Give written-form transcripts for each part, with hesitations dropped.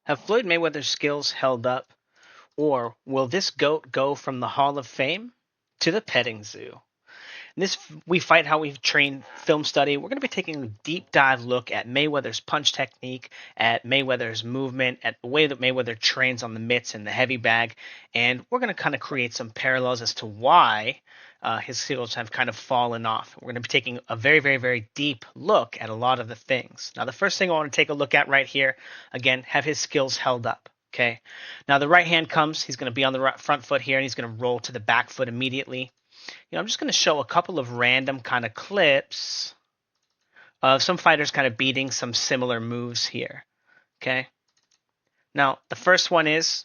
Have Floyd Mayweather's skills held up, or will this GOAT go from the Hall of Fame to the petting zoo? In this We Fight How We've Trained film study, we're going to be taking a deep dive look at Mayweather's punch technique, at Mayweather's movement, at the way that Mayweather trains on the mitts and the heavy bag, and we're going to kind of create some parallels as to why his skills have kind of fallen off. We're going to be taking a very, very, very deep look at a lot of the things. Now, the first thing I want to take a look at right here, again, have his skills held up. Okay. Now, the right hand comes. He's going to be on the front foot here, and he's going to roll to the back foot immediately. I'm just going to show a couple of random kind of clips of some fighters kind of beating some similar moves here. Okay. Now, the first one is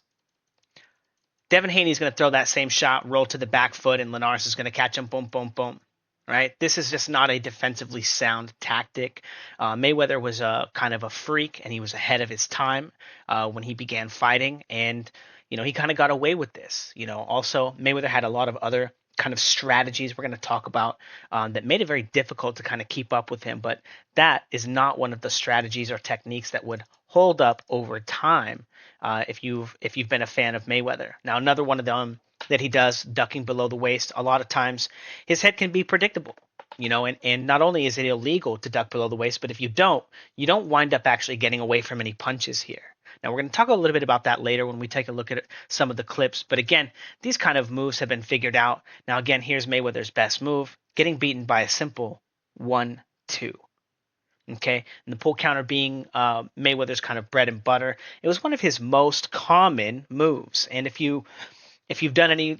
Devin Haney's going to throw that same shot, roll to the back foot, and Linares is going to catch him. Boom, boom, boom. Right? This is just not a defensively sound tactic. Mayweather was a kind of a freak, and he was ahead of his time when he began fighting, and he kind of got away with this. Also Mayweather had a lot of other kind of strategies we're going to talk about that made it very difficult to kind of keep up with him, but that is not one of the strategies or techniques that would hold up over time if you've been a fan of Mayweather. Now, another one of them that he does, ducking below the waist, a lot of times his head can be predictable. And not only is it illegal to duck below the waist, but if you don't wind up actually getting away from any punches here. Now, we're going to talk a little bit about that later when we take a look at some of the clips. But again, these kind of moves have been figured out. Now, again, here's Mayweather's best move, getting beaten by a simple 1-2. Okay, and the pull counter being Mayweather's kind of bread and butter. It was one of his most common moves. And if you've done any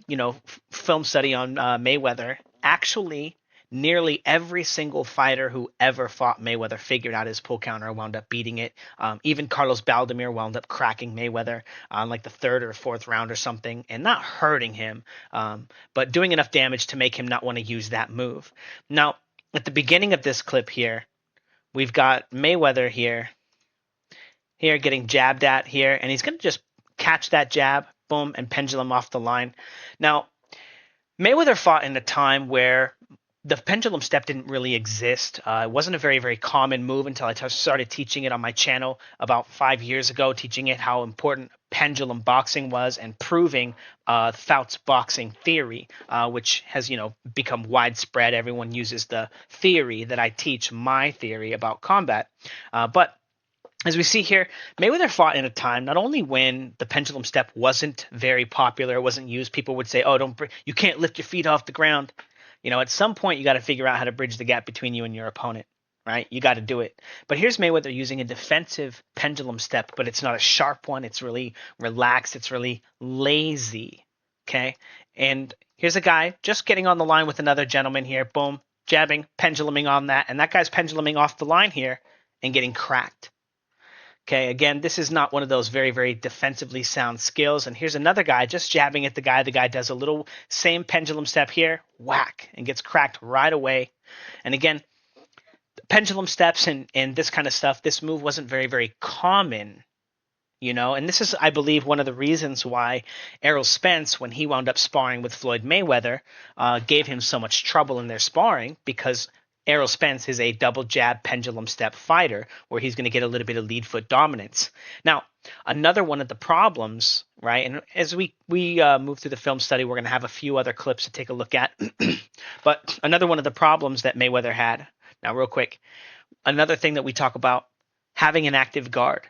film study on Mayweather, actually nearly every single fighter who ever fought Mayweather figured out his pull counter and wound up beating it. Even Carlos Baldomir wound up cracking Mayweather on like the third or fourth round or something, and not hurting him, but doing enough damage to make him not want to use that move. Now, at the beginning of this clip here, we've got Mayweather here getting jabbed at here, and he's going to just catch that jab, boom, and pendulum off the line. Now, Mayweather fought in a time where the pendulum step didn't really exist. It wasn't a very, very common move until I started teaching it on my channel about 5 years ago, teaching it how important pendulum boxing was and proving Fouts boxing theory, which has become widespread. Everyone uses the theory that I teach, my theory about combat. But as we see here, Mayweather fought in a time not only when the pendulum step wasn't very popular, wasn't used. People would say, "Oh, you can't lift your feet off the ground." At some point, you got to figure out how to bridge the gap between you and your opponent, right? You got to do it. But here's Mayweather using a defensive pendulum step, but it's not a sharp one. It's really relaxed. It's really lazy, okay? And here's a guy just getting on the line with another gentleman here. Boom, jabbing, penduluming on that. And that guy's penduluming off the line here and getting cracked. Okay, again, this is not one of those very, very defensively sound skills. And here's another guy just jabbing at the guy. The guy does a little same pendulum step here, whack, and gets cracked right away. And again, pendulum steps and this kind of stuff, this move wasn't very, very common, And this is, I believe, one of the reasons why Errol Spence, when he wound up sparring with Floyd Mayweather, gave him so much trouble in their sparring, because Errol Spence is a double jab pendulum step fighter where he's going to get a little bit of lead foot dominance. Now, another one of the problems, right? And as we move through the film study, we're going to have a few other clips to take a look at. But another one of the problems that Mayweather had, now real quick, another thing that we talk about, having an active guard.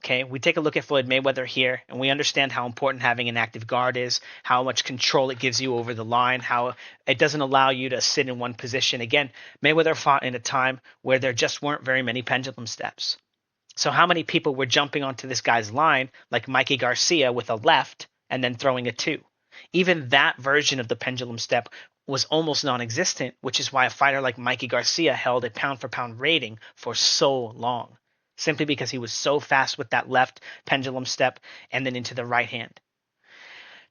Okay, we take a look at Floyd Mayweather here, and we understand how important having an active guard is, how much control it gives you over the line, how it doesn't allow you to sit in one position. Again, Mayweather fought in a time where there just weren't very many pendulum steps. So how many people were jumping onto this guy's line, like Mikey Garcia with a left and then throwing a 2? Even that version of the pendulum step was almost non-existent, which is why a fighter like Mikey Garcia held a pound-for-pound rating for so long. Simply because he was so fast with that left pendulum step and then into the right hand.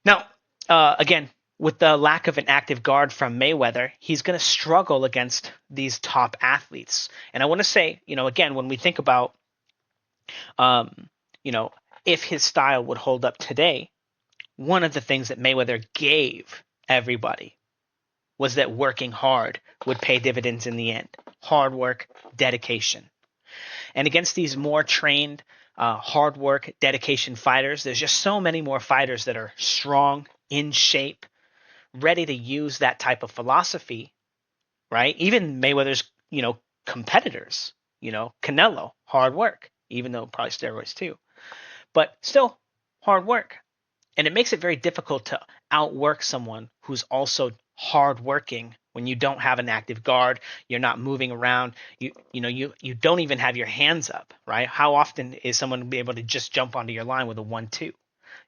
Now, again, with the lack of an active guard from Mayweather, he's going to struggle against these top athletes. And I want to say, again, when we think about, if his style would hold up today, one of the things that Mayweather gave everybody was that working hard would pay dividends in the end. Hard work, dedication. And against these more trained hard work, dedication fighters. There's just so many more fighters that are strong, in shape, ready to use that type of philosophy, right? Even Mayweather's, competitors, Canelo, hard work, even though probably steroids too, but still hard work. And it makes it very difficult to outwork someone who's also hardworking when you don't have an active guard, you're not moving around, you don't even have your hands up, right? How often is someone be able to just jump onto your line with a 1-2?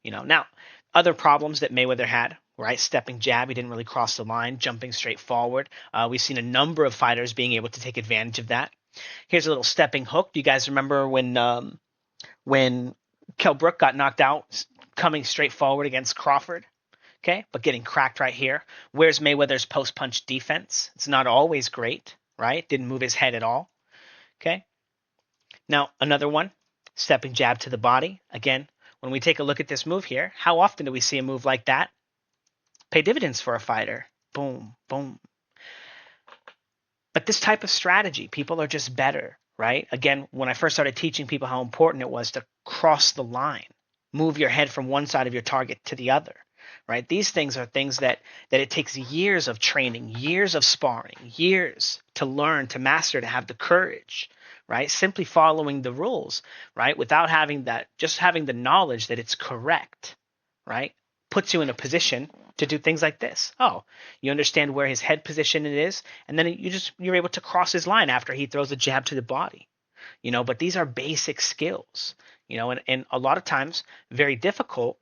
Now other problems that Mayweather had, right? Stepping jab, he didn't really cross the line, jumping straight forward. We've seen a number of fighters being able to take advantage of that. Here's a little stepping hook. Do you guys remember when Kell Brook got knocked out coming straight forward against Crawford? Okay, but getting cracked right here. Where's Mayweather's post-punch defense? It's not always great, right? Didn't move his head at all. Okay. Now, another one, stepping jab to the body. Again, when we take a look at this move here, how often do we see a move like that pay dividends for a fighter? Boom, boom. But this type of strategy, people are just better, right? Again, when I first started teaching people how important it was to cross the line, move your head from one side of your target to the other, right? These things are things that it takes years of training, years of sparring, years to learn, to master, to have the courage, right? Simply following the rules, right? Without having that, just having the knowledge that it's correct, right? Puts you in a position to do things like this. Oh, you understand where his head position it is, and then you're able to cross his line after he throws a jab to the body. But these are basic skills, and a lot of times very difficult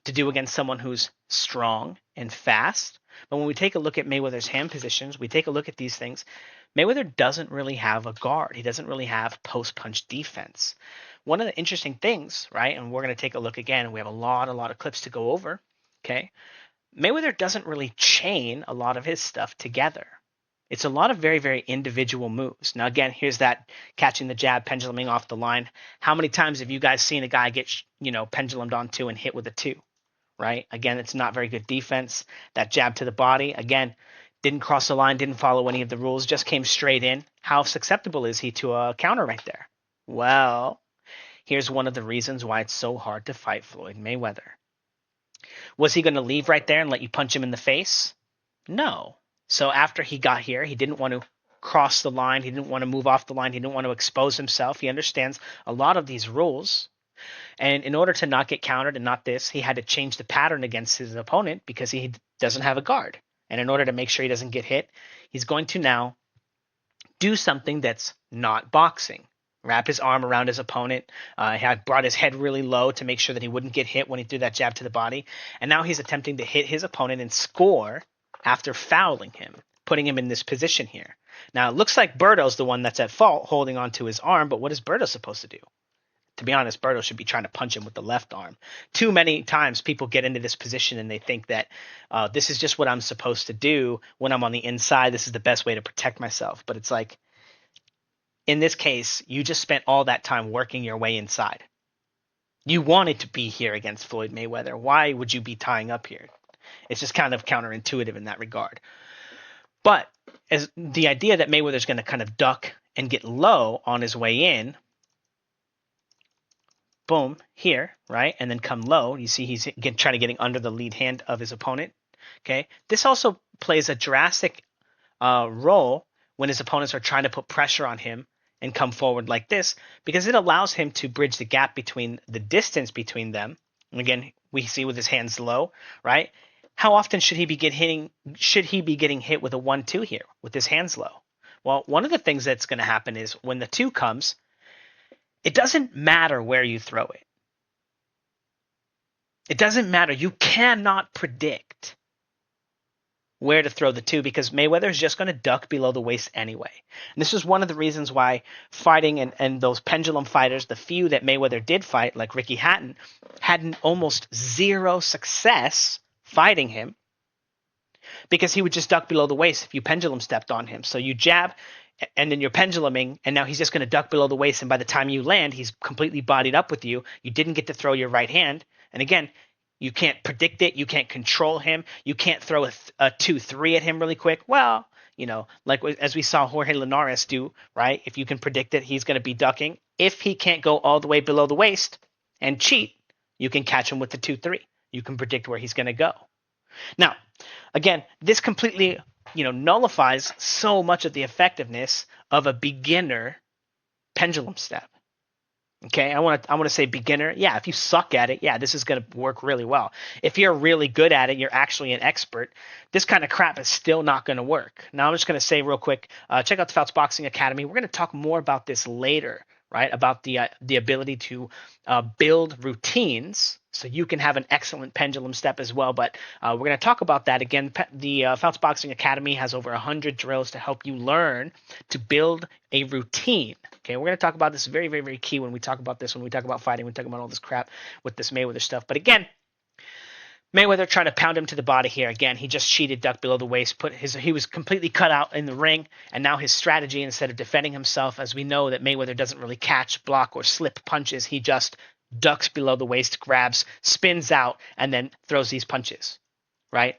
to do against someone who's strong and fast. But when we take a look at Mayweather's hand positions, we take a look at these things, Mayweather doesn't really have a guard. He doesn't really have post-punch defense. One of the interesting things, right, and we're going to take a look again, we have a lot of clips to go over, okay? Mayweather doesn't really chain a lot of his stuff together. It's a lot of very, very individual moves. Now, again, here's that catching the jab, penduluming off the line. How many times have you guys seen a guy get, pendulumed onto and hit with a 2, right? Again, it's not very good defense. That jab to the body, again, didn't cross the line, didn't follow any of the rules, just came straight in. How susceptible is he to a counter right there? Well, here's one of the reasons why it's so hard to fight Floyd Mayweather. Was he going to leave right there and let you punch him in the face? No. So after he got here, he didn't want to cross the line. He didn't want to move off the line. He didn't want to expose himself. He understands a lot of these rules. And in order to not get countered and not this, he had to change the pattern against his opponent because he doesn't have a guard. And in order to make sure he doesn't get hit, he's going to now do something that's not boxing. Wrap his arm around his opponent. Had brought his head really low to make sure that he wouldn't get hit when he threw that jab to the body. And now he's attempting to hit his opponent and score after fouling him, putting him in this position here. Now, it looks like Berto's the one that's at fault holding onto his arm, but what is Berto supposed to do? To be honest, Berto should be trying to punch him with the left arm. Too many times people get into this position and they think that this is just what I'm supposed to do when I'm on the inside. This is the best way to protect myself. But it's like, in this case, you just spent all that time working your way inside. You wanted to be here against Floyd Mayweather. Why would you be tying up here? It's just kind of counterintuitive in that regard. But as the idea that Mayweather's going to kind of duck and get low on his way in, boom, here, right? And then come low. You see he's trying to getting under the lead hand of his opponent. Okay. This also plays a drastic role when his opponents are trying to put pressure on him and come forward like this, because it allows him to bridge the gap between the distance between them. And again, we see with his hands low, right? How often should he be getting hit with a 1-2 here with his hands low? Well, one of the things that's going to happen is when the 2 comes, it doesn't matter where you throw it. It doesn't matter. You cannot predict where to throw the 2 because Mayweather is just going to duck below the waist anyway. And this is one of the reasons why fighting and those pendulum fighters, the few that Mayweather did fight, like Ricky Hatton, had almost zero success fighting him because he would just duck below the waist if you pendulum stepped on him. So you jab and then you're penduluming, and now he's just going to duck below the waist, and by the time you land, he's completely bodied up with you. You didn't get to throw your right hand. And again, you can't predict it. You can't control him. You can't throw a 2-3 at him really quick. Well, like as we saw Jorge Linares do, right? If you can predict it, he's going to be ducking. If he can't go all the way below the waist and cheat, you can catch him with the 2-3. You can predict where he's going to go. Now, again, this completely, nullifies so much of the effectiveness of a beginner pendulum step. Okay, I want to say beginner. Yeah, if you suck at it, yeah, this is going to work really well. If you're really good at it, you're actually an expert, this kind of crap is still not going to work. Now, I'm just going to say real quick, check out the Fouts Boxing Academy. We're going to talk more about this later, right? About the ability to build routines so you can have an excellent pendulum step as well. But we're going to talk about that again. The Fouts Boxing Academy has over 100 drills to help you learn to build a routine. Okay, we're going to talk about this very, very, very key when we talk about this, when we talk about fighting, when we talk about all this crap with this Mayweather stuff. But again, Mayweather trying to pound him to the body here. Again, he just cheated, ducked below the waist, he was completely cut out in the ring, and now his strategy, instead of defending himself, as we know that Mayweather doesn't really catch, block, or slip punches, he just ducks below the waist, grabs, spins out, and then throws these punches, right?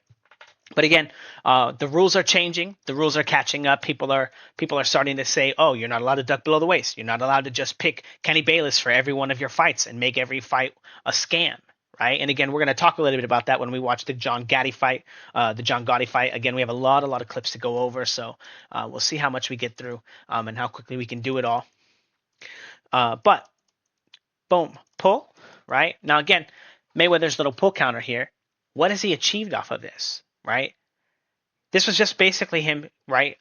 But again, the rules are changing. The rules are catching up. People are starting to say, "Oh, you're not allowed to duck below the waist. You're not allowed to just pick Kenny Bayless for every one of your fights and make every fight a scam." Right? And again, we're going to talk a little bit about that when we watch the John Gotti fight. Again, we have a lot of clips to go over, so we'll see how much we get through and how quickly we can do it all. But boom, pull. Right now, again, Mayweather's little pull counter here. What has he achieved off of this? Right? This was just basically him, right,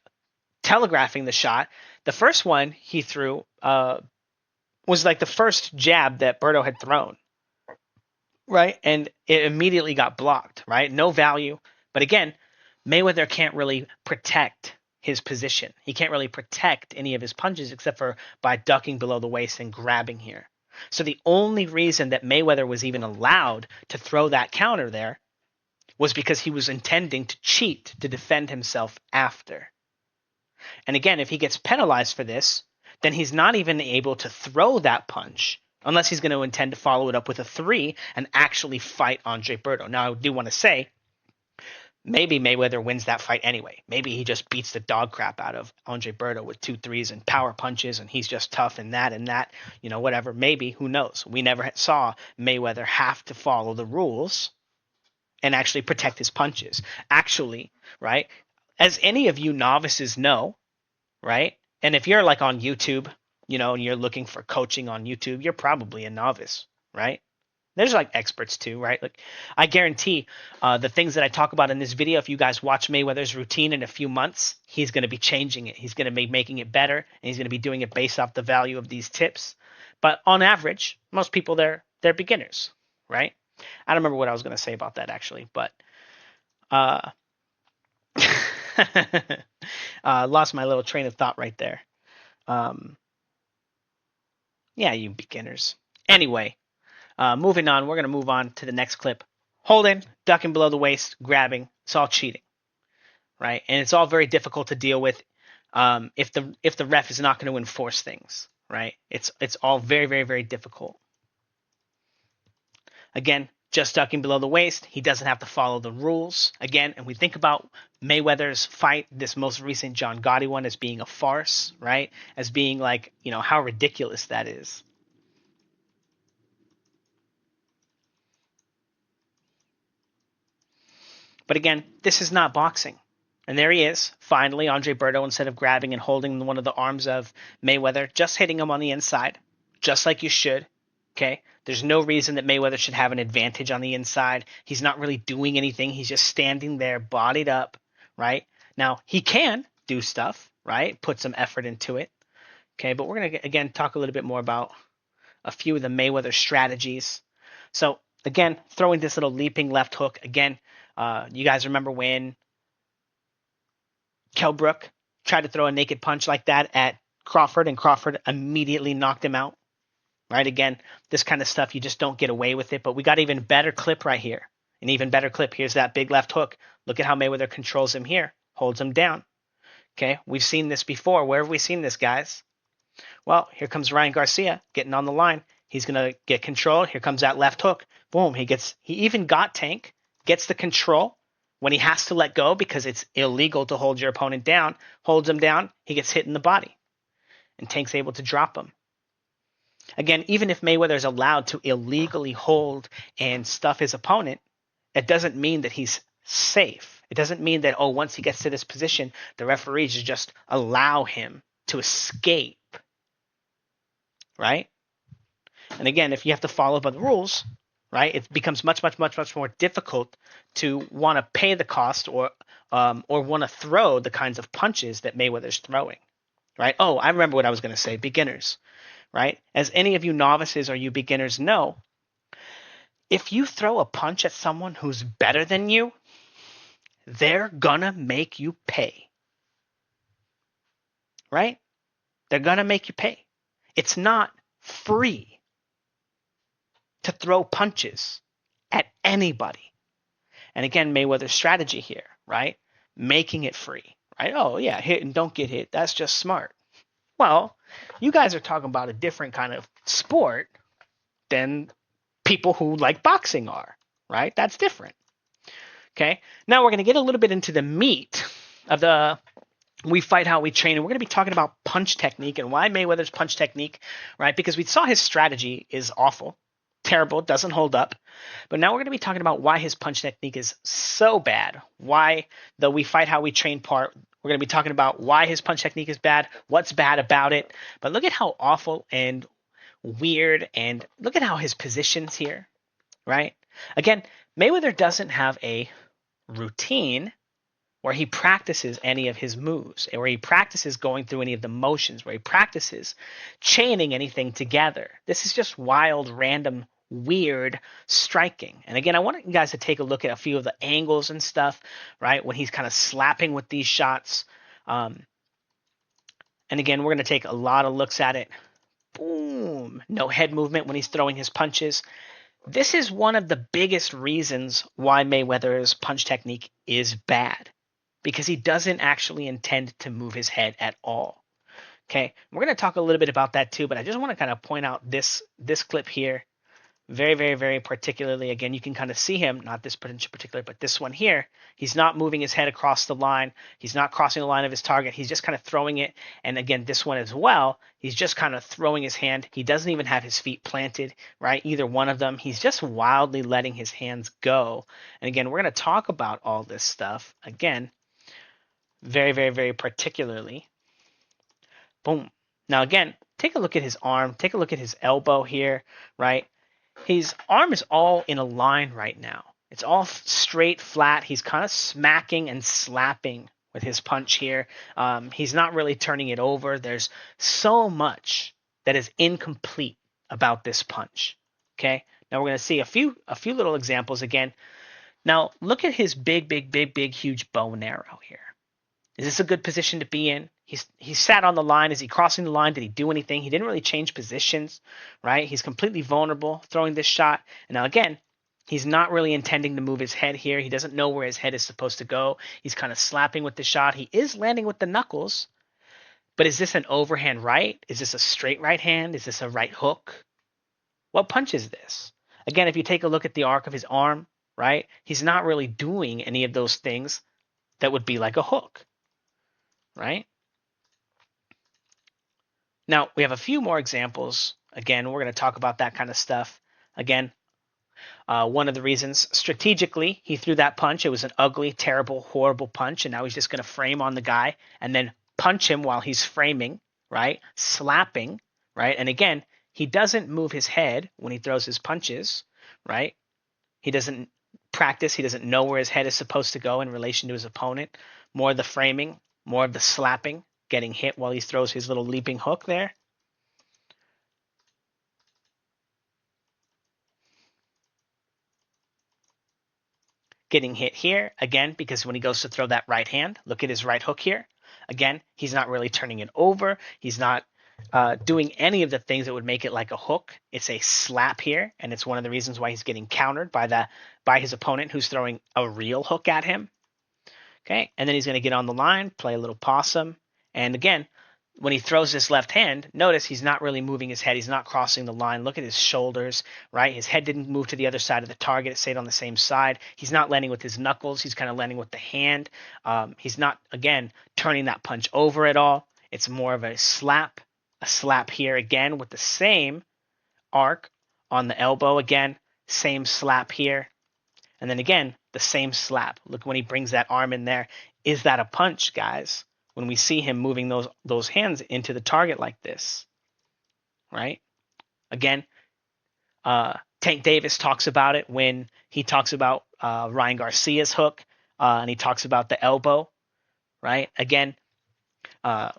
telegraphing the shot. The first one he threw was like the first jab that Berto had thrown, right? And it immediately got blocked, right? No value. But again, Mayweather can't really protect his position. He can't really protect any of his punches except for by ducking below the waist and grabbing here. So the only reason that Mayweather was even allowed to throw that counter there was because he was intending to cheat to defend himself after. And again, if he gets penalized for this, then he's not even able to throw that punch unless he's going to intend to follow it up with a 3 and actually fight Andre Berto. Now, I do want to say, maybe Mayweather wins that fight anyway. Maybe he just beats the dog crap out of Andre Berto with 2-3s and power punches, and he's just tough and that, whatever. Maybe, who knows? We never saw Mayweather have to follow the rules and actually protect his punches. Actually, right, as any of you novices know, right, and if you're like on YouTube, and you're looking for coaching on YouTube, you're probably a novice, right? There's like experts too, right? Like I guarantee the things that I talk about in this video, if you guys watch Mayweather's routine in a few months, he's going to be changing it. He's going to be making it better, and he's going to be doing it based off the value of these tips. But on average, most people they're beginners, right? I don't remember what I was going to say about that actually, but lost my little train of thought right there. Yeah, you beginners. Anyway, moving on, we're going to move on to the next clip. Holding, ducking below the waist, grabbing. It's all cheating, right? And it's all very difficult to deal with if the ref is not going to enforce things, right? It's all very, very, very difficult. Again, just ducking below the waist. He doesn't have to follow the rules. Again, and we think about Mayweather's fight, this most recent John Gotti one, as being a farce, right? As being like, how ridiculous that is. But again, this is not boxing. And there he is, finally, Andre Berto, instead of grabbing and holding one of the arms of Mayweather, just hitting him on the inside, just like you should. Okay? There's no reason that Mayweather should have an advantage on the inside. He's not really doing anything. He's just standing there, bodied up, right? Now, he can do stuff, right? Put some effort into it. Okay, but we're going to, again, talk a little bit more about a few of the Mayweather strategies. So, again, throwing this little leaping left hook. Again, you guys remember when Kell Brook tried to throw a naked punch like that at Crawford, and Crawford immediately knocked him out? Right? Again, this kind of stuff, you just don't get away with it. But we got even better clip right here. An even better clip. Here's that big left hook. Look at how Mayweather controls him here. Holds him down. Okay? We've seen this before. Where have we seen this, guys? Well, here comes Ryan Garcia getting on the line. He's going to get control. Here comes that left hook. Boom. He even got Tank. Gets the control. When he has to let go because it's illegal to hold your opponent down, holds him down. He gets hit in the body. And Tank's able to drop him. Again, even if Mayweather is allowed to illegally hold and stuff his opponent, it doesn't mean that he's safe. It doesn't mean that, oh, once he gets to this position, the referees just allow him to escape, right? And again, if you have to follow by the rules, right, it becomes much, much, much, much more difficult to want to pay the cost or want to throw the kinds of punches that Mayweather's throwing, right? Oh, I remember what I was going to say. Beginners, right? As any of you novices or you beginners know, if you throw a punch at someone who's better than you, they're gonna make you pay, right? They're gonna make you pay. It's not free to throw punches at anybody. And again, Mayweather's strategy here, right? Making it free, right? Oh, yeah, hit and don't get hit. That's just smart. Well, you guys are talking about a different kind of sport than people who like boxing are, right? That's different. Okay. Now we're going to get a little bit into the meat of the We Fight How We Train, and we're going to be talking about punch technique and why Mayweather's punch technique, right? Because we saw his strategy is awful, terrible, doesn't hold up. But now we're going to be talking about why his punch technique is so bad. Why the We Fight How We Train part, we're going to be talking about why his punch technique is bad, what's bad about it. But look at how awful and weird, and look at how his positions here, right? Again, Mayweather doesn't have a routine where he practices any of his moves, where he practices going through any of the motions, where he practices chaining anything together. This is just wild, random, weird striking. And again, I want you guys to take a look at a few of the angles and stuff, right? When he's kind of slapping with these shots. And again, we're going to take a lot of looks at it. Boom. No head movement when he's throwing his punches. This is one of the biggest reasons why Mayweather's punch technique is bad, because he doesn't actually intend to move his head at all. Okay, we're going to talk a little bit about that too, but I just want to kind of point out this clip here very, very, very particularly. Again, you can kind of see him, not this particular, but this one here. He's not moving his head across the line. He's not crossing the line of his target. He's just kind of throwing it. And again, this one as well, he's just kind of throwing his hand. He doesn't even have his feet planted, right? Either one of them. He's just wildly letting his hands go. And again, we're going to talk about all this stuff again, very, very, very particularly. Boom. Now, again, take a look at his arm. Take a look at his elbow here, right? His arm is all in a line right now. It's all straight, flat. He's kind of smacking and slapping with his punch here. He's not really turning it over. There's so much that is incomplete about this punch. Okay. Now we're going to see a few little examples again. Now look at his big, huge bow and arrow here. Is this a good position to be in? He sat on the line. Is he crossing the line? Did he do anything? He didn't really change positions, right? He's completely vulnerable throwing this shot. And now again, he's not really intending to move his head here. He doesn't know where his head is supposed to go. He's kind of slapping with the shot. He is landing with the knuckles. But is this an overhand right? Is this a straight right hand? Is this a right hook? What punch is this? Again, if you take a look at the arc of his arm, right? He's not really doing any of those things that would be like a hook, right? Now, we have a few more examples. Again, we're going to talk about that kind of stuff. Again, one of the reasons strategically he threw that punch, it was an ugly, terrible, horrible punch, and now he's just going to frame on the guy and then punch him while he's framing, right? Slapping, right? And again, he doesn't move his head when he throws his punches, right? He doesn't practice. He doesn't know where his head is supposed to go in relation to his opponent. More of the framing, more of the slapping, getting hit while he throws his little leaping hook there. Getting hit here, again, because when he goes to throw that right hand, look at his right hook here. Again, he's not really turning it over. He's not doing any of the things that would make it like a hook. It's a slap here, and it's one of the reasons why he's getting countered by his opponent who's throwing a real hook at him. Okay, and then he's going to get on the line, play a little possum, and again, when he throws this left hand, notice he's not really moving his head. He's not crossing the line. Look at his shoulders, right? His head didn't move to the other side of the target. It stayed on the same side. He's not landing with his knuckles. He's kind of landing with the hand. He's not, again, turning that punch over at all. It's more of a slap here again with the same arc on the elbow again, same slap here, and then again, the same slap. Look when he brings that arm in there. Is that a punch, guys? When we see him moving those hands into the target like this, right? Again, Tank Davis talks about it when he talks about Ryan Garcia's hook, and he talks about the elbow, right? Again, uh,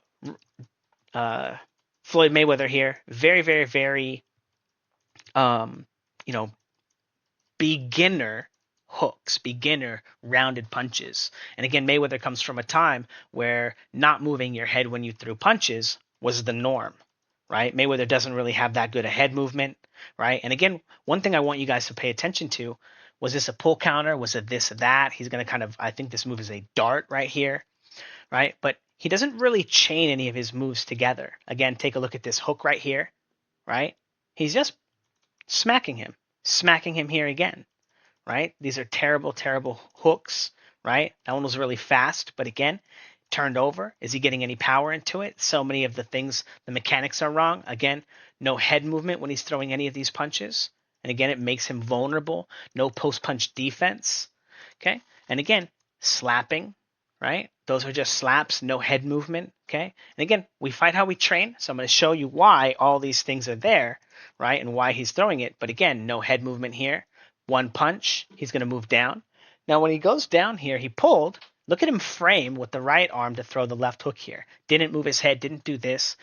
uh, Floyd Mayweather here, very, very, very, um, you know, beginner hooks, beginner rounded punches. And again, Mayweather comes from a time where not moving your head when you threw punches was the norm, right? Mayweather doesn't really have that good a head movement, right? And again, one thing I want you guys to pay attention to, was this a pull counter? Was it this, that? He's going to kind of, I think this move is a dart right here, right? But he doesn't really chain any of his moves together. Again, take a look at this hook right here, right? He's just smacking him here again, right? These are terrible, terrible hooks, right? That one was really fast, but again, turned over. Is he getting any power into it? So many of the things, the mechanics are wrong. Again, no head movement when he's throwing any of these punches. And again, it makes him vulnerable. No post-punch defense. Okay? And again, slapping, right? Those are just slaps, no head movement. Okay? And again, we fight how we train. So I'm going to show you why all these things are there, right? And why he's throwing it. But again, no head movement here. One punch, he's going to move down. Now, when he goes down here, he pulled. Look at him frame with the right arm to throw the left hook here. Didn't move his head, didn't do this.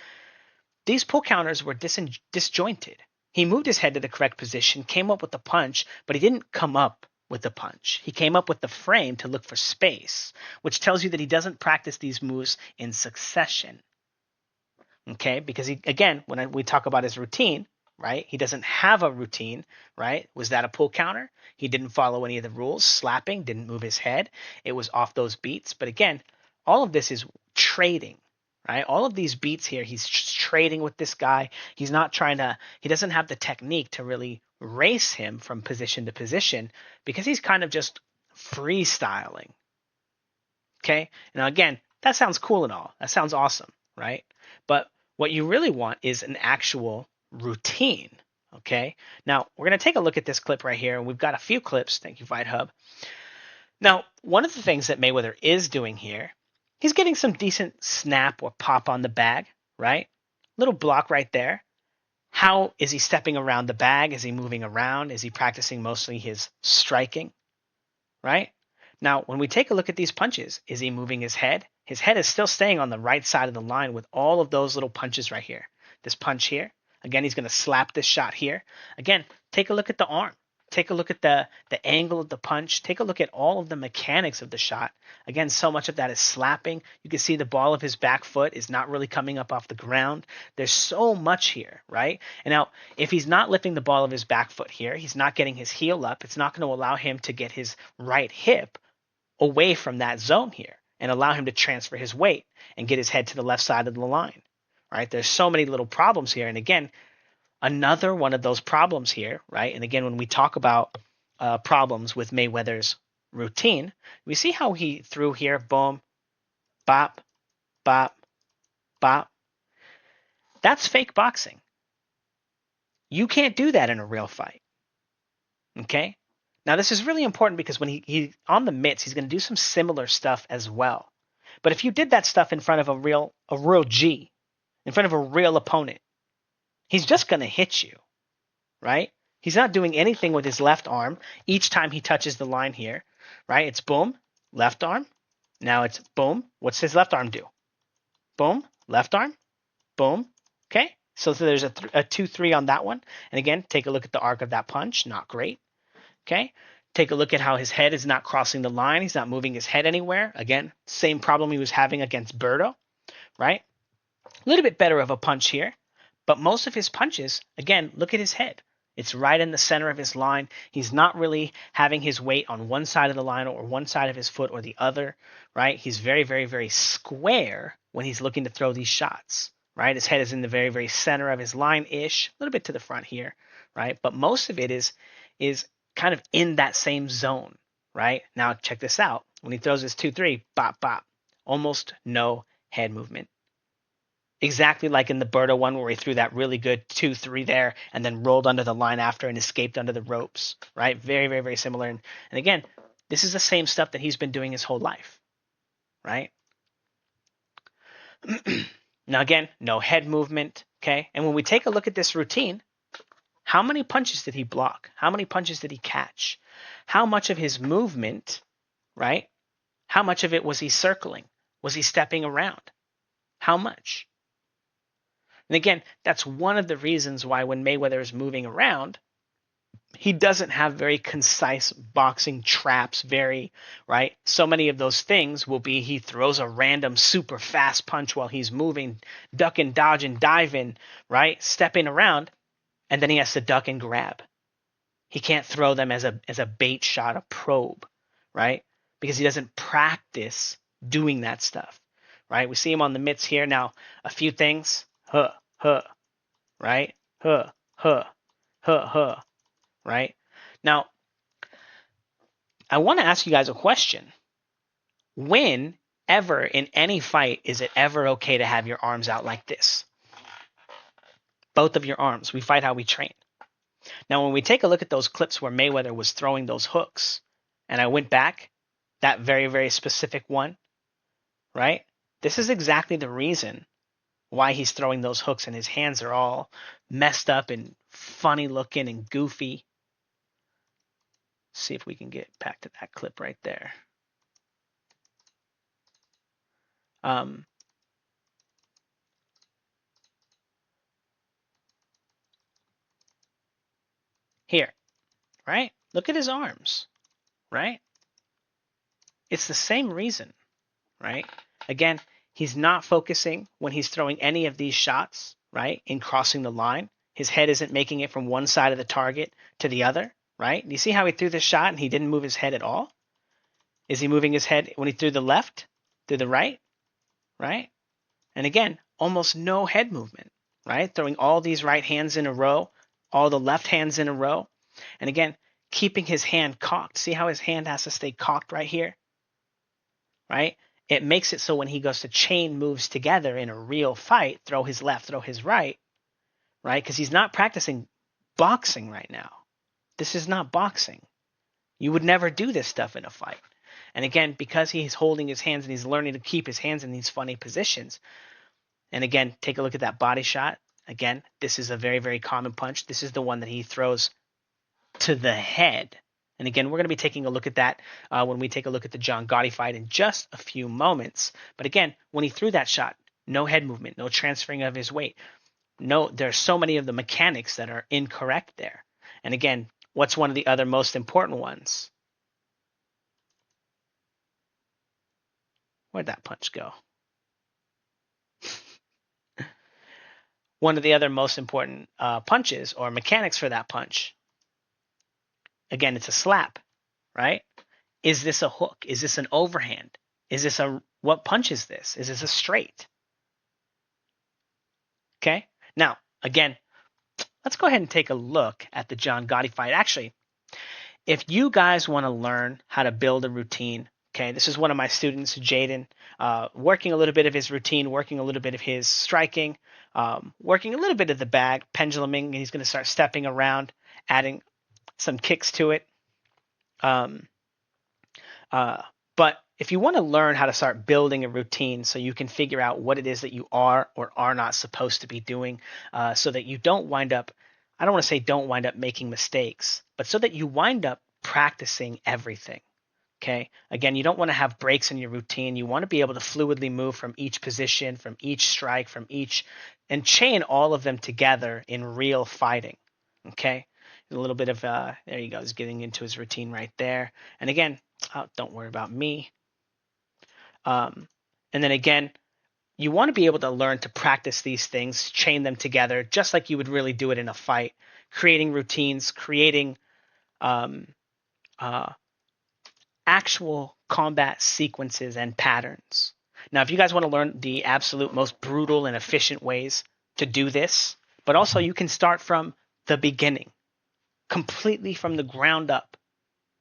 These pull counters were disjointed. He moved his head to the correct position, came up with the punch, but he didn't come up with the punch. He came up with the frame to look for space, which tells you that he doesn't practice these moves in succession. Okay, because he, again, when we talk about his routine, right? He doesn't have a routine, right? Was that a pull counter? He didn't follow any of the rules, slapping, didn't move his head. It was off those beats. But again, all of this is trading, right? All of these beats here, he's trading with this guy. He's not trying to, he doesn't have the technique to really race him from position to position because he's kind of just freestyling. Okay. Now, again, that sounds cool and all. That sounds awesome, right? But what you really want is an actual routine. Okay. Now, we're going to take a look at this clip right here. And we've got a few clips. Thank you, Fight Hub. Now, one of the things that Mayweather is doing here, he's getting some decent snap or pop on the bag, right? Little block right there. How is he stepping around the bag? Is he moving around? Is he practicing mostly his striking, right? Now, when we take a look at these punches, is he moving his head? His head is still staying on the right side of the line with all of those little punches right here. This punch here. Again, he's going to slap this shot here. Again, take a look at the arm. Take a look at the angle of the punch. Take a look at all of the mechanics of the shot. Again, so much of that is slapping. You can see the ball of his back foot is not really coming up off the ground. There's so much here, right? And now, if he's not lifting the ball of his back foot here, he's not getting his heel up. It's not going to allow him to get his right hip away from that zone here and allow him to transfer his weight and get his head to the left side of the line, right? There's so many little problems here. And again, another one of those problems here, right? And again, when we talk about problems with Mayweather's routine, we see how he threw here, boom, bop, bop, bop. That's fake boxing. You can't do that in a real fight, okay? Now, this is really important because when he on the mitts, he's going to do some similar stuff as well. But if you did that stuff in front of a real G, in front of a real opponent, he's just going to hit you, right? He's not doing anything with his left arm each time he touches the line here, right? It's boom, left arm. Now it's boom. What's his left arm do? Boom, left arm, boom. Okay, so there's a 2-3 on that one. And again, take a look at the arc of that punch. Not great. Okay, take a look at how his head is not crossing the line. He's not moving his head anywhere. Again, same problem he was having against Berto, right? A little bit better of a punch here, but most of his punches, again, look at his head. It's right in the center of his line. He's not really having his weight on one side of the line or one side of his foot or the other, right? He's very, very, very square when he's looking to throw these shots, right? His head is in the very, very center of his line-ish, a little bit to the front here, right? But most of it is kind of in that same zone, right? Now check this out. When he throws his 2-3, bop, bop, almost no head movement. Exactly like in the Berto one where he threw that really good 2-3 there and then rolled under the line after and escaped under the ropes, right? Very, very, very similar. And again, this is the same stuff that he's been doing his whole life, right? Now, again, no head movement, okay? And when we take a look at this routine, how many punches did he block? How many punches did he catch? How much of his movement, right? How much of it was he circling? Was he stepping around? How much? And again, that's one of the reasons why when Mayweather is moving around, he doesn't have very concise boxing traps, right? So many of those things will be he throws a random super fast punch while he's moving, ducking, dodging, diving, right? Stepping around, and then he has to duck and grab. He can't throw them as a bait shot, a probe, right? Because he doesn't practice doing that stuff, right? We see him on the mitts here now. A few things, right? Right? Now, I want to ask you guys a question. When ever in any fight is it ever okay to have your arms out like this? Both of your arms. We fight how we train. Now, when we take a look at those clips where Mayweather was throwing those hooks, and I went back, that very, very specific one, right? This is exactly the reason why he's throwing those hooks and his hands are all messed up and funny looking and goofy. See if we can get back to that clip right there. Here, right? Look at his arms, right? It's the same reason, right? Again, he's not focusing when he's throwing any of these shots, right? In crossing the line. His head isn't making it from one side of the target to the other, right? You see how he threw this shot and he didn't move his head at all? Is he moving his head when he threw the left, through the right, right? And again, almost no head movement, right? Throwing all these right hands in a row, all the left hands in a row. And again, keeping his hand cocked. See how his hand has to stay cocked right here, right? It makes it so when he goes to chain moves together in a real fight, throw his left, throw his right, right? Because he's not practicing boxing right now. This is not boxing. You would never do this stuff in a fight. And again, because he's holding his hands and he's learning to keep his hands in these funny positions. And again, take a look at that body shot. Again, this is a very, very common punch. This is the one that he throws to the head. And again, we're going to be taking a look at that when we take a look at the John Gotti fight in just a few moments. But again, when he threw that shot, no head movement, no transferring of his weight. No, there's so many of the mechanics that are incorrect there. And again, what's one of the other most important ones? Where'd that punch go? One of the other most important punches or mechanics for that punch. Again, it's a slap, right? Is this a hook? Is this an overhand? Is this what punch is this? Is this a straight? Okay. Now, again, let's go ahead and take a look at the John Gotti fight. Actually, if you guys want to learn how to build a routine, okay, this is one of my students, Jaden, working a little bit of his routine, working a little bit of his striking, working a little bit of the bag, penduluming. He's going to start stepping around, adding some kicks to it. But if you want to learn how to start building a routine so you can figure out what it is that you are or are not supposed to be doing so that you don't wind up, I don't want to say don't wind up making mistakes, but so that you wind up practicing everything. Okay. Again, you don't want to have breaks in your routine. You want to be able to fluidly move from each position, from each strike, from each, and chain all of them together in real fighting. Okay. A little bit of, there you go. He's getting into his routine right there. And again, don't worry about me. And then again, you want to be able to learn to practice these things, chain them together, just like you would really do it in a fight, creating routines, creating actual combat sequences and patterns. Now, if you guys want to learn the absolute most brutal and efficient ways to do this, but also you can start from the beginning, completely from the ground up,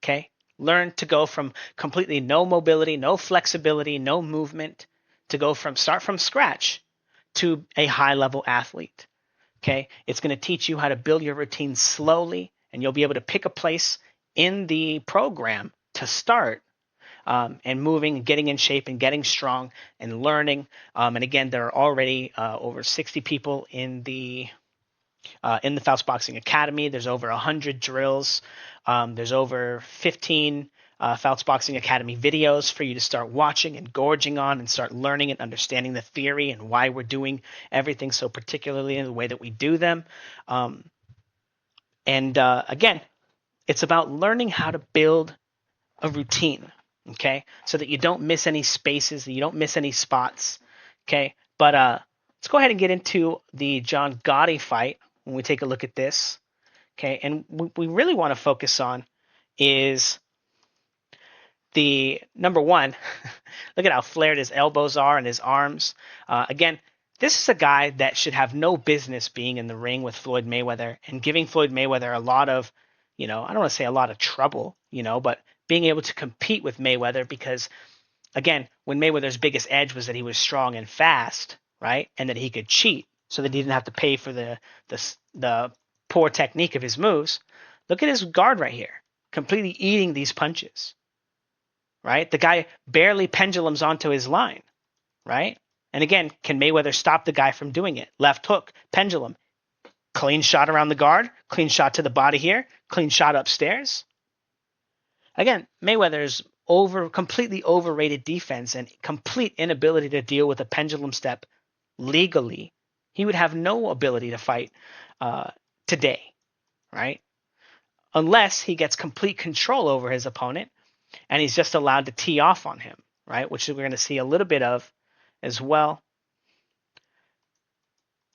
okay? Learn to go from completely no mobility, no flexibility, no movement, to go from start from scratch to a high-level athlete. Okay, it's going to teach you how to build your routine slowly, and you'll be able to pick a place in the program to start, and moving and getting in shape and getting strong and learning. And again, there are already over 60 people in the Fouts Boxing Academy. There's over 100 drills. There's over 15 Fouts Boxing Academy videos for you to start watching and gorging on and start learning and understanding the theory and why we're doing everything so particularly in the way that we do them. And again, it's about learning how to build a routine, okay, so that you don't miss any spaces, that you don't miss any spots, okay. But let's go ahead and get into the John Gotti fight when we take a look at this, okay. And what we really want to focus on is the number one. Look at how flared his elbows are and his arms. Again, this is a guy that should have no business being in the ring with Floyd Mayweather and giving Floyd Mayweather a lot of, I don't want to say a lot of trouble, but being able to compete with Mayweather because, again, when Mayweather's biggest edge was that he was strong and fast, right, and that he could cheat, so that he didn't have to pay for the poor technique of his moves. Look at his guard right here, completely eating these punches, right? The guy barely pendulums onto his line, right? And again, can Mayweather stop the guy from doing it? Left hook, pendulum, clean shot around the guard, clean shot to the body here, clean shot upstairs. Again, Mayweather's completely overrated defense and complete inability to deal with a pendulum step legally. He would have no ability to fight today, right? Unless he gets complete control over his opponent and he's just allowed to tee off on him, right? Which we're going to see a little bit of as well.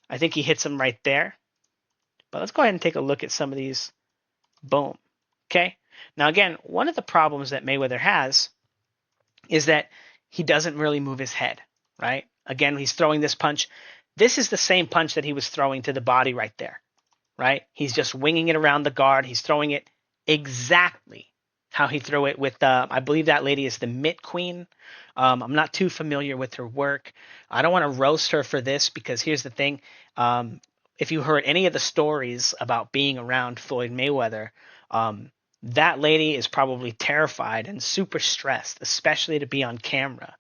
I think he hits him right there. But let's go ahead and take a look at some of these. Boom. Okay. Now, again, one of the problems that Mayweather has is that he doesn't really move his head, right? Again, he's throwing this punch. This is the same punch that he was throwing to the body right there, right? He's just winging it around the guard. He's throwing it exactly how he threw it with, I believe that lady is the Mitt Queen. I'm not too familiar with her work. I don't want to roast her for this because here's the thing. If you heard any of the stories about being around Floyd Mayweather, that lady is probably terrified and super stressed, especially to be on camera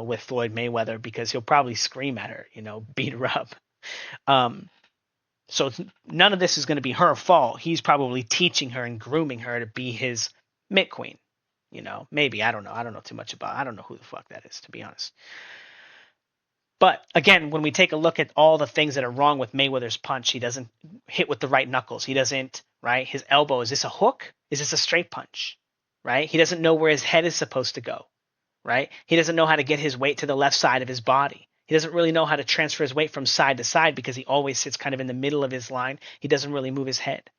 with Floyd Mayweather because he'll probably scream at her, beat her up. So none of this is going to be her fault. He's probably teaching her and grooming her to be his Mitt Queen. Maybe. I don't know. I don't know too much about it. I don't know who the fuck that is, to be honest. But again, when we take a look at all the things that are wrong with Mayweather's punch, he doesn't hit with the right knuckles. He doesn't, right? His elbow, is this a hook? Is this a straight punch? Right? He doesn't know where his head is supposed to go. Right? He doesn't know how to get his weight to the left side of his body. He doesn't really know how to transfer his weight from side to side because he always sits kind of in the middle of his line. He doesn't really move his head.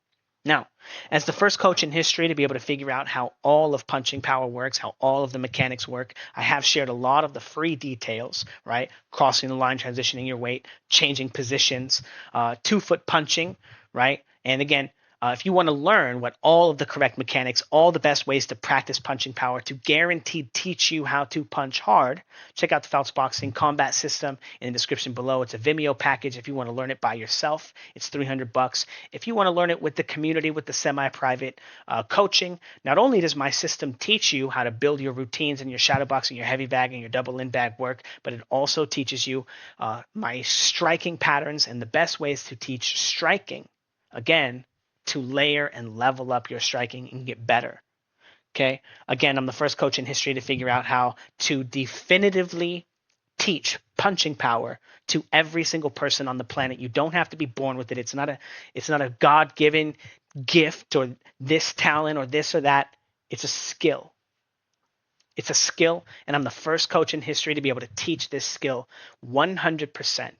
Now, as the first coach in history to be able to figure out how all of punching power works, how all of the mechanics work, I have shared a lot of the free details, right? Crossing the line, transitioning your weight, changing positions, 2-foot punching, right? And again, if you want to learn what all of the correct mechanics, all the best ways to practice punching power to guaranteed teach you how to punch hard, check out the Fouts Boxing Combat System in the description below. It's a Vimeo package. If you want to learn it by yourself, it's $300. If you want to learn it with the community, with the semi-private coaching, not only does my system teach you how to build your routines and your shadow boxing, your heavy bag, and your double in bag work, but it also teaches you my striking patterns and the best ways to teach striking. Again, to layer and level up your striking and get better. Okay. Again, I'm the first coach in history to figure out how to definitively teach punching power to every single person on the planet. You don't have to be born with it. It's not a God-given gift or this talent or this or that. It's a skill. It's a skill, and I'm the first coach in history to be able to teach this skill 100%.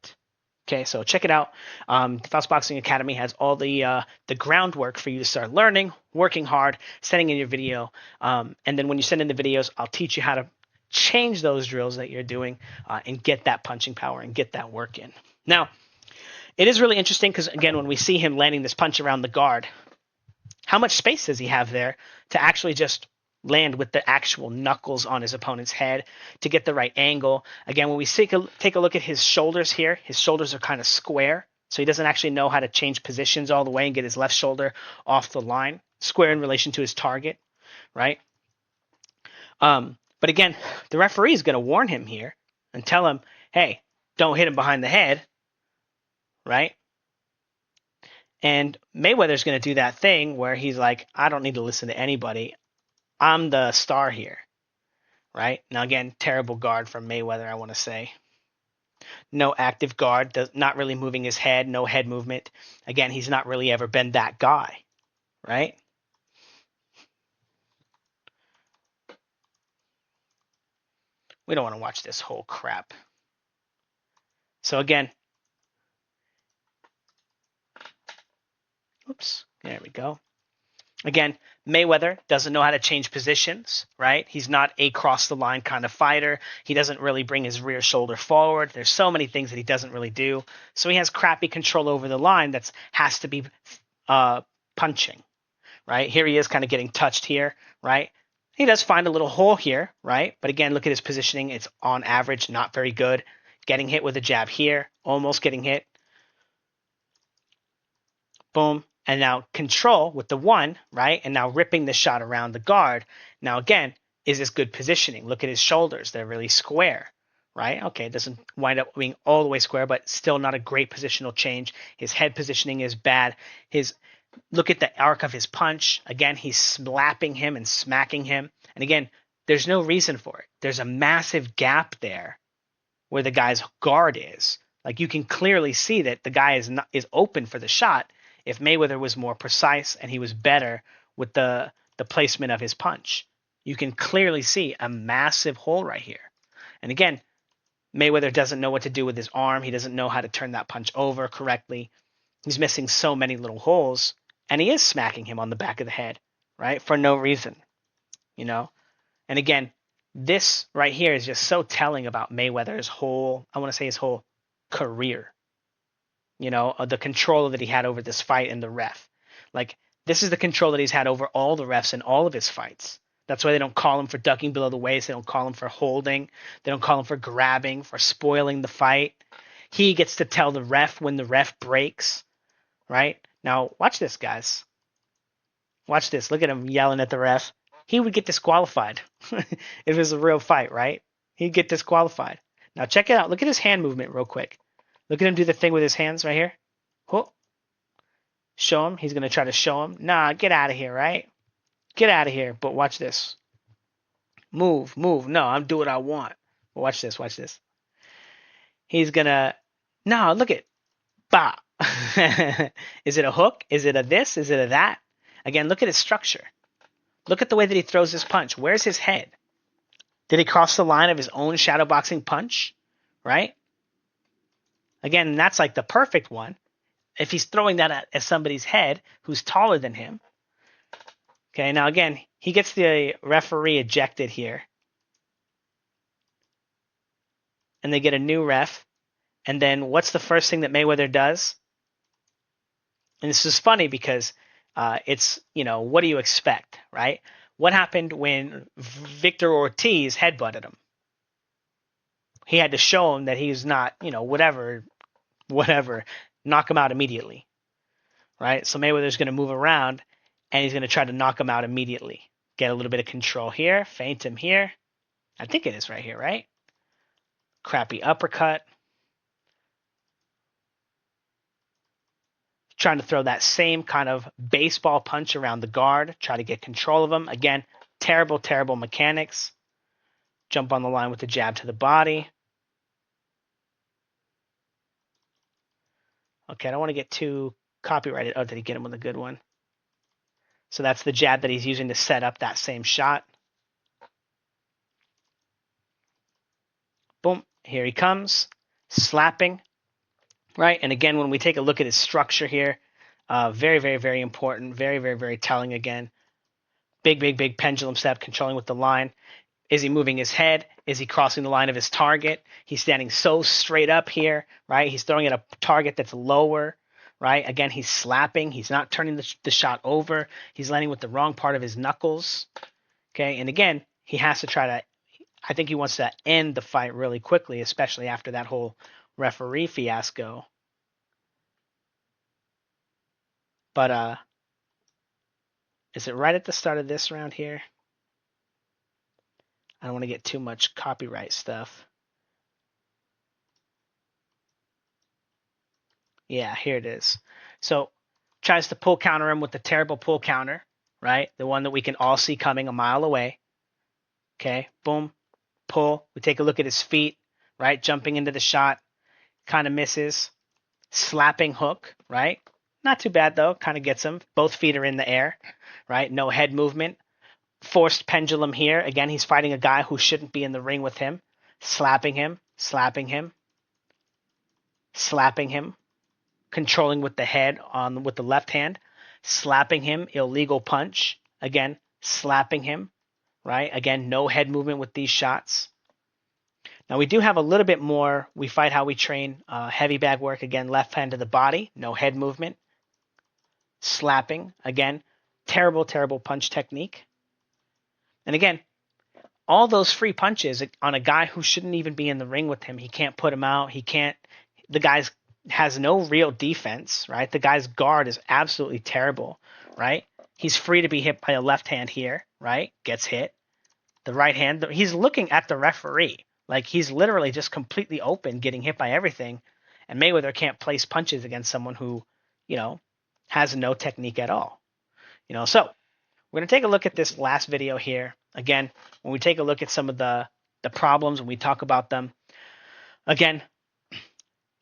Okay, so check it out. The Fouts Boxing Academy has all the groundwork for you to start learning, working hard, sending in your video, and then when you send in the videos, I'll teach you how to change those drills that you're doing and get that punching power and get that work in. Now, it is really interesting because, again, when we see him landing this punch around the guard, how much space does he have there to actually just land with the actual knuckles on his opponent's head to get the right angle. Again, when we take a look at his shoulders here, his shoulders are kind of square, so he doesn't actually know how to change positions all the way and get his left shoulder off the line, square in relation to his target, right? But again, the referee is going to warn him here and tell him, hey, don't hit him behind the head, right? And Mayweather's going to do that thing where he's like, I don't need to listen to anybody. I'm the star here, right? Now, again, terrible guard from Mayweather, I want to say. No active guard, not really moving his head, no head movement. Again, he's not really ever been that guy, right? We don't want to watch this whole crap. So again, oops, there we go. Again, Mayweather doesn't know how to change positions, right? He's not a cross the line kind of fighter. He doesn't really bring his rear shoulder forward. There's so many things that he doesn't really do. So he has crappy control over the line that has to be punching, right? Here he is kind of getting touched here, right? He does find a little hole here, right? But again, look at his positioning. It's on average not very good. Getting hit with a jab here, almost getting hit. Boom. And now control with the one, right? And now ripping the shot around the guard. Now, again, is this good positioning? Look at his shoulders. They're really square, right? Okay, it doesn't wind up being all the way square, but still not a great positional change. His head positioning is bad. Look at the arc of his punch. Again, he's slapping him and smacking him. And again, there's no reason for it. There's a massive gap there where the guy's guard is. Like you can clearly see that the guy is open for the shot if Mayweather was more precise and he was better with the placement of his punch. You can clearly see a massive hole right here. And again, Mayweather doesn't know what to do with his arm. He doesn't know how to turn that punch over correctly. He's missing so many little holes, and he is smacking him on the back of the head, right? For no reason, you know? And again, this right here is just so telling about Mayweather's whole, I want to say his whole career. You know, the control that he had over this fight and the ref. Like, this is the control that he's had over all the refs in all of his fights. That's why they don't call him for ducking below the waist. They don't call him for holding. They don't call him for grabbing, for spoiling the fight. He gets to tell the ref when the ref breaks, right? Now, watch this, guys. Watch this. Look at him yelling at the ref. He would get disqualified if it was a real fight, right? He'd get disqualified. Now, check it out. Look at his hand movement real quick. Look at him do the thing with his hands right here. Oh. Show him. He's going to try to show him. Nah, get out of here, right? Get out of here. But watch this. Move. No, I'm doing what I want. But watch this. He's going to... No, look at... Bah. Is it a hook? Is it a this? Is it a that? Again, look at his structure. Look at the way that he throws his punch. Where's his head? Did he cross the line of his own shadowboxing punch? Right? Again, that's like the perfect one. If he's throwing that at somebody's head who's taller than him. Okay, now again, he gets the referee ejected here. And they get a new ref. And then what's the first thing that Mayweather does? And this is funny because it's, you know, what do you expect, right? What happened when Victor Ortiz headbutted him? He had to show him that he's not, you know, whatever, knock him out immediately, right? So Mayweather's going to move around, and he's going to try to knock him out immediately. Get a little bit of control here, feint him here. I think it is right here, right? Crappy uppercut. Trying to throw that same kind of baseball punch around the guard, try to get control of him. Again, terrible mechanics. Jump on the line with the jab to the body. Okay, I don't want to get too copyrighted. Oh, did he get him with a good one? So that's the jab that he's using to set up that same shot. Boom, here he comes, slapping, right? And again, when we take a look at his structure here, very important, very telling again. Big pendulum step, controlling with the line. Is he moving his head? Is he crossing the line of his target? He's standing so straight up here, right? He's throwing at a target that's lower, right? Again, he's slapping. He's not turning the shot over. He's landing with the wrong part of his knuckles. Okay, and again, he has to try to. I think he wants to end the fight really quickly, especially after that whole referee fiasco. But is it right at the start of this round here? I don't want to get too much copyright stuff. Yeah, here it is. So tries to pull counter him with the terrible pull counter, right? The one that we can all see coming a mile away. Okay, boom, pull. We take a look at his feet, right? Jumping into the shot, kind of misses. Slapping hook, right? Not too bad though, kind of gets him. Both feet are in the air, right? No head movement. Forced pendulum here. Again, he's fighting a guy who shouldn't be in the ring with him. Slapping him, slapping him, slapping him, controlling with the head on with the left hand, slapping him, illegal punch. Again, slapping him, right? Again, no head movement with these shots. Now we do have a little bit more. We fight how we train. Heavy bag work, again, left hand to the body, no head movement. Slapping, again, terrible, terrible punch technique. And again, all those free punches on a guy who shouldn't even be in the ring with him. He can't put him out. He can't. The guy's has no real defense, right? The guy's guard is absolutely terrible, right? He's free to be hit by a left hand here, right? Gets hit. The right hand, he's looking at the referee. Like he's literally just completely open, getting hit by everything. And Mayweather can't place punches against someone who, you know, has no technique at all. So we're going to take a look at this last video here. Again, when we take a look at some of the problems, when we talk about them, again,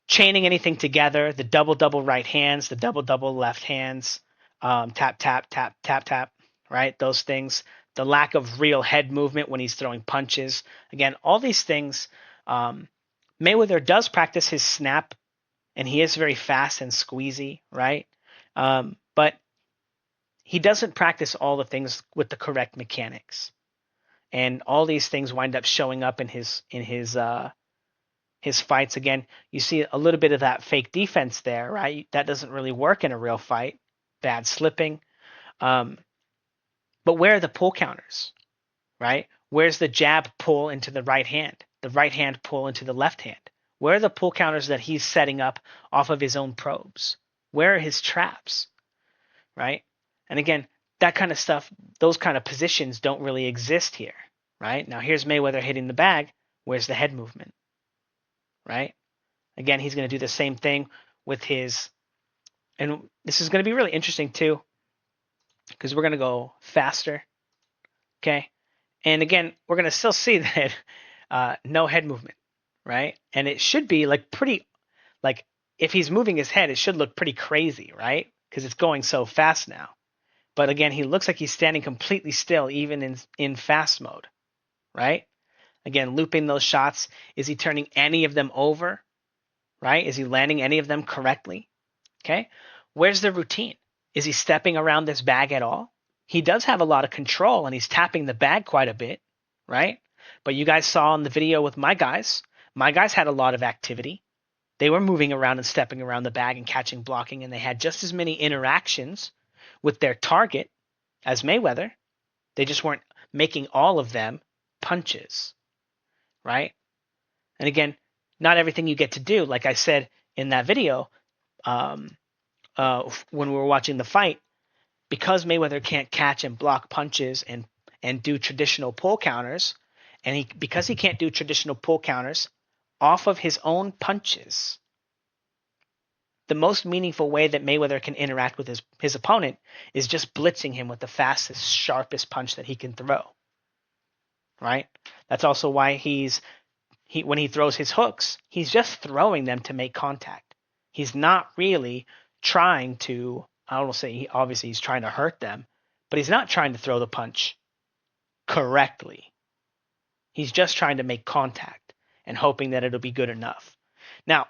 chaining anything together, the double right hands, the double left hands, tap, tap, tap, tap, tap, right? Those things, the lack of real head movement when he's throwing punches. Again, all these things, Mayweather does practice his snap, and he is very fast and squeezy, right? But he doesn't practice all the things with the correct mechanics, and all these things wind up showing up in his fights. Again, you see a little bit of that fake defense there, right? That doesn't really work in a real fight. Bad slipping. But where are the pull counters, right? Where's the jab pull into the right hand pull into the left hand? Where are the pull counters that he's setting up off of his own probes? Where are his traps, right? And again, that kind of stuff, those kind of positions don't really exist here, right? Now here's Mayweather hitting the bag. Where's the head movement, right? Again, he's going to do the same thing with his, and this is going to be really interesting too, because we're going to go faster, okay? And again, we're going to still see that no head movement, right? And it should be like pretty, like if he's moving his head, it should look pretty crazy, right? Because it's going so fast now. But again, he looks like he's standing completely still, even in fast mode, right? Again, looping those shots. Is he turning any of them over, right? Is he landing any of them correctly? Okay. Where's the routine? Is he stepping around this bag at all? He does have a lot of control, and he's tapping the bag quite a bit, right? But you guys saw in the video with my guys had a lot of activity. They were moving around and stepping around the bag and catching, blocking, and they had just as many interactions with their target as Mayweather. They just weren't making all of them punches, right? And again, not everything you get to do, like I said in that video, when we were watching the fight, because Mayweather can't catch and block punches and do traditional pull counters, and because he can't do traditional pull counters off of his own punches, the most meaningful way that Mayweather can interact with his opponent is just blitzing him with the fastest, sharpest punch that he can throw. Right? That's also why when he throws his hooks, he's just throwing them to make contact. He's not really trying to, I don't say obviously he's trying to hurt them, but he's not trying to throw the punch correctly. He's just trying to make contact and hoping that it'll be good enough. Now,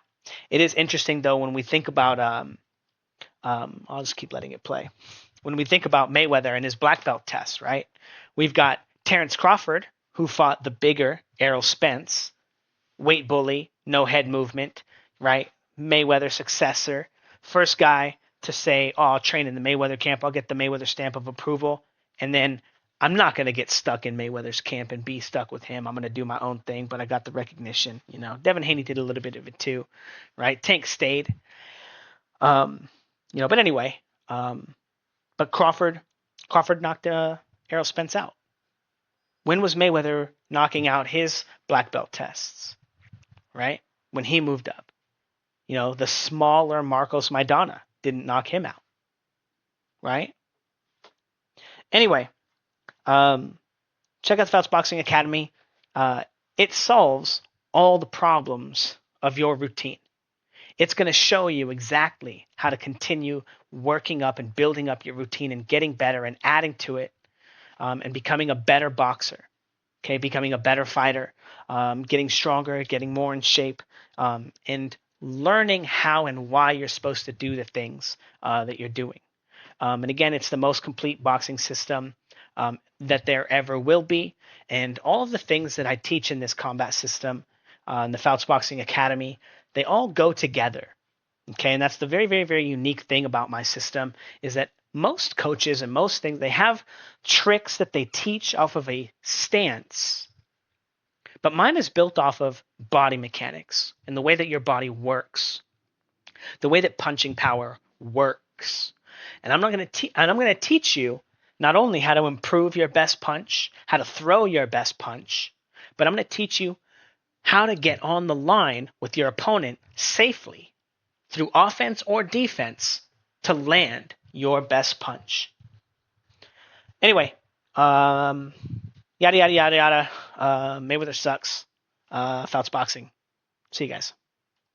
it is interesting though when we think about I'll just keep letting it play. When we think about Mayweather and his black belt test, right? We've got Terrence Crawford, who fought the bigger Errol Spence, weight bully, no head movement, right? Mayweather successor, first guy to say, "Oh, I'll train in the Mayweather camp. I'll get the Mayweather stamp of approval." And then I'm not going to get stuck in Mayweather's camp and be stuck with him. I'm going to do my own thing, but I got the recognition. Devin Haney did a little bit of it too, right? Tank stayed. Um, but anyway, but Crawford knocked Errol Spence out. When was Mayweather knocking out his black belt tests, right? When he moved up. The smaller Marcos Maidana didn't knock him out, right? Anyway, check out the Fouts Boxing Academy. It solves all the problems of your routine. It's going to show you exactly how to continue working up and building up your routine and getting better and adding to it, and becoming a better boxer. Okay, becoming a better fighter, getting stronger, getting more in shape, and learning how and why you're supposed to do the things that you're doing. And again, it's the most complete boxing system that there ever will be. And all of the things that I teach in this combat system, in the Fouts Boxing Academy, they all go together. Okay, and that's the very, very, very unique thing about my system is that most coaches and most things, they have tricks that they teach off of a stance. But mine is built off of body mechanics and the way that your body works, the way that punching power works. And I'm going to teach you not only how to improve your best punch, how to throw your best punch, but I'm going to teach you how to get on the line with your opponent safely through offense or defense to land your best punch. Anyway, yada yada yada yada. Mayweather sucks. Fouts Boxing. See you guys.